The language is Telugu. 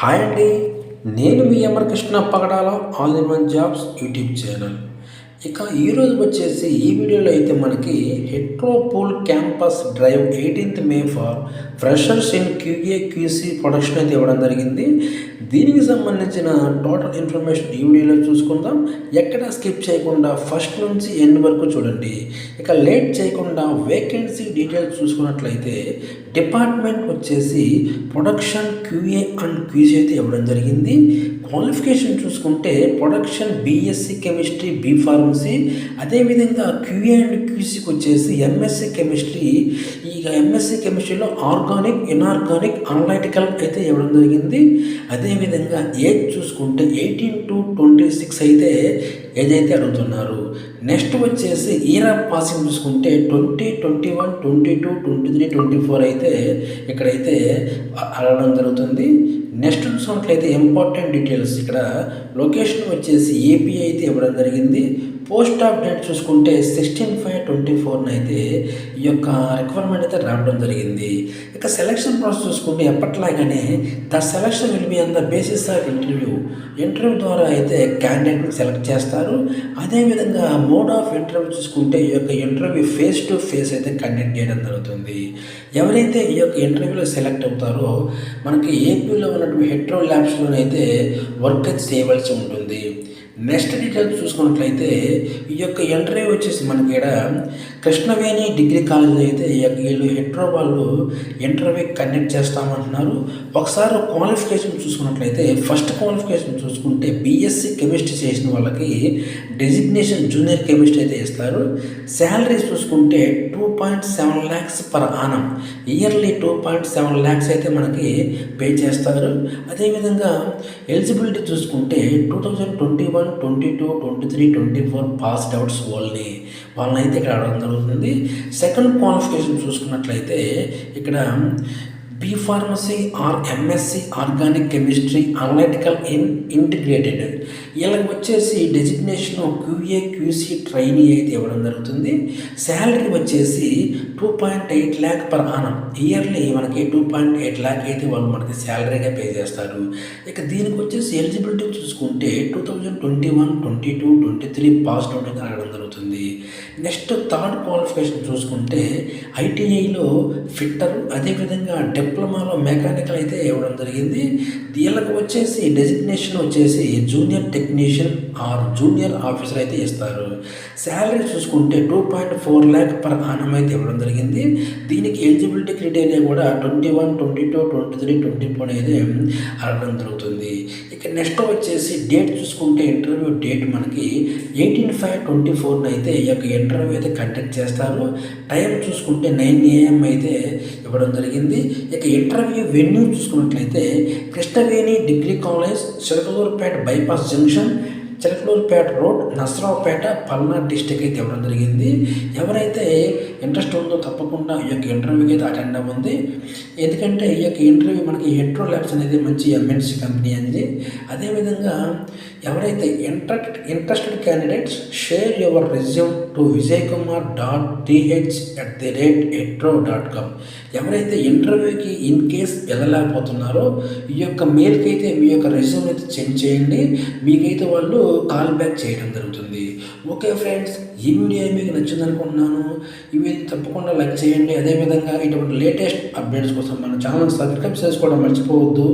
హాయ్ అండి. నేను మీ MR Krishna Pagadala all in one jobs YouTube channel. ఇక ఈరోజు వచ్చేసి ఈ వీడియోలో అయితే మనకి హెట్రోపూల్ campus drive 18th May for freshers in QA QC production అయితే ఇవ్వడం జరిగింది. దీనికి సంబంధించిన టోటల్ ఇన్ఫర్మేషన్ ఈ వీడియోలో చూసుకుందాం. ఎక్కడ స్కిప్ చేయకుండా ఫస్ట్ నుంచి ఎండ్ వరకు చూడండి. ఇక లేట్ చేయకుండా వేకెన్సీ డీటెయిల్స్ చూసుకున్నట్లయితే డిపార్ట్మెంట్ వచ్చేసి ప్రొడక్షన్ క్యూఏ అండ్ క్యూసీ అయితే ఇవ్వడం జరిగింది. క్వాలిఫికేషన్ చూసుకుంటే production BSc chemistry, B pharmacy, అదేవిధంగా క్యూఏ అండ్ క్యూసీకి వచ్చేసి ఎంఎస్సీ కెమిస్ట్రీ. ఇక ఎంఎస్సీ కెమిస్ట్రీలో ఆర్గానిక్, ఇనార్గానిక్, అనలైటికల్ అయితే ఇవ్వడం జరిగింది. అదేవిధంగా ఏజ్ చూసుకుంటే 18 to 26 అయితే ఏజ్ అయితే అడుగుతున్నారు. నెక్స్ట్ వచ్చేసి ఇయర్ ఆఫ్ పాసింగ్ చూసుకుంటే 20, 21, 22, 23, 24 అయితే ఇక్కడైతే అడగడం జరుగుతుంది. నెక్స్ట్ చూసినట్లయితే ఇంపార్టెంట్ డీటెయిల్స్ ఇక్కడ లొకేషన్ వచ్చేసి ఏపీ అయితే ఇవ్వడం జరిగింది. పోస్ట్ ఆఫ్ డేట్ చూసుకుంటే 16/5/24 అయితే ఈ యొక్క రిక్వైర్మెంట్ అయితే రావడం జరిగింది. ఇక సెలక్షన్ ప్రాసెస్ చూసుకుంటే ఎప్పట్లాగానే the selection will be on the basis of interview ద్వారా అయితే క్యాండిడేట్ని సెలెక్ట్ చేస్తారు. అదేవిధంగా మోడ్ ఆఫ్ ఇంటర్వ్యూ చూసుకుంటే ఈ యొక్క ఇంటర్వ్యూ ఫేస్ టు ఫేస్ అయితే కండక్ట్ చేయడం జరుగుతుంది. ఎవరైతే ఈ యొక్క ఇంటర్వ్యూలో సెలెక్ట్ అవుతారో మనకి ఏపీలో ఉన్నటువంటి హెట్రో ల్యాబ్స్లోనైతే వర్క్ అయితే చేయవలసి ఉంటుంది. నెక్స్ట్ డీటెయిల్స్ చూసుకున్నట్లయితే ఈ యొక్క ఇంటర్వ్యూ వచ్చేసి మనకి ఇక్కడ కృష్ణవేణి డిగ్రీ కాలేజ్ అయితే వీళ్ళు హెట్రో వాళ్ళు ఇంటర్వ్యూ కండక్ట్ చేస్తామంటున్నారు. ఒకసారి క్వాలిఫికేషన్ చూసుకున్నట్లయితే ఫస్ట్ క్వాలిఫికేషన్ చూసుకుంటే బీఎస్సీ కెమిస్ట్రీ చేసిన వాళ్ళకి డెసిగ్నేషన్ జూనియర్ కెమిస్ట్రీ అయితే ఇస్తారు. శాలరీస్ చూసుకుంటే 2.7 lakhs per annum, yearly 2.7 lakhs అయితే మనకి పే చేస్తారు. అదేవిధంగా ఎలిజిబిలిటీ చూసుకుంటే 2021, 22, 23, 24 పాస్డ్ అవుట్స్ వాళ్ళని అయితే ఇక్కడ అడగడం జరుగుతుంది. సెకండ్ క్వాలిఫికేషన్ చూసుకున్నట్లయితే ఇక్కడ B pharmacy are MSc organic chemistry analytical integrated వీళ్ళకి వచ్చేసి డెసిగ్నేషన్ క్యూఏ క్యూసీ ట్రైనీ అయితే ఇవ్వడం జరుగుతుంది. శాలరీ వచ్చేసి 2.8 lakh పర్ ఆనం, ఇయర్లీ మనకి 2.8 lakh అయితే వాళ్ళు మనకి శాలరీగా పే చేస్తారు. ఇక దీనికి వచ్చేసి ఎలిజిబిలిటీ చూసుకుంటే 2021, 22, 23 పాస్డ్ అవుట్ అయితే అడగడం జరుగుతుంది. నెక్స్ట్ థర్డ్ క్వాలిఫికేషన్ చూసుకుంటే ఐటీఐలో ఫిట్టర్, అదేవిధంగా డిప్లొమాలో మెకానికల్ అయితే ఇవ్వడం జరిగింది. వీళ్ళకి వచ్చేసి డెసిగ్నేషన్ వచ్చేసి junior technician are junior officer అయితే ఇస్తారు. శాలరీ చూసుకుంటే 2.4 lakh పర్ ఆనం అయితే ఇవ్వడం జరిగింది. దీనికి ఎలిజిబిలిటీ క్రైటీరియా కూడా 21, 22, 23, 24 అయితే అడగడం జరుగుతుంది. ఇక నెక్స్ట్ వచ్చేసి డేట్ చూసుకుంటే ఇంటర్వ్యూ డేట్ మనకి 18/5/24 అయితే ఈ యొక్క ఇంటర్వ్యూ అయితే కండక్ట్ చేస్తారు. టైం చూసుకుంటే 9 AM అయితే ఇవ్వడం జరిగింది. ఇక ఇంటర్వ్యూ వెన్యూ చూసుకున్నట్లయితే Krishnaveni degree college, Chilakaluripet bypass junction, Chilakaluripet road, Narasaraopet, Palnadu district అయితే ఇవ్వడం జరిగింది. ఎవరైతే ఇంట్రెస్ట్ ఉందో తప్పకుండా ఈ యొక్క ఇంటర్వ్యూకి అయితే అటెండ్ అవ్వండి. ఎందుకంటే ఈ యొక్క ఇంటర్వ్యూ మనకి హెట్రో ల్యాబ్స్ అనేది మంచి ఎంఎన్సీ కంపెనీ అనేది. అదేవిధంగా ఎవరైతే interested candidates share your resume to vijaykumar.th@hetro.com. ఎవరైతే ఇంటర్వ్యూకి ఇన్ కేస్ వెళ్ళలేకపోతున్నారో ఈ యొక్క మెయిల్కి అయితే మీ యొక్క రెజ్యూమ్ అయితే సెండ్ చేయండి. మీకైతే వాళ్ళు కాల్ బ్యాక్ చేయడం జరుగుతుంది. ఓకే ఫ్రెండ్స్, ఈ వీడియో మీకు నచ్చింది అనుకుంటున్నాను. ఇవి తప్పకుండా లైక్ చేయండి. అదేవిధంగా ఇటువంటి లేటెస్ట్ అప్డేట్స్ కోసం మన ఛానల్ సబ్స్క్రైబ్ చేసుకోవడం మర్చిపోవద్దు.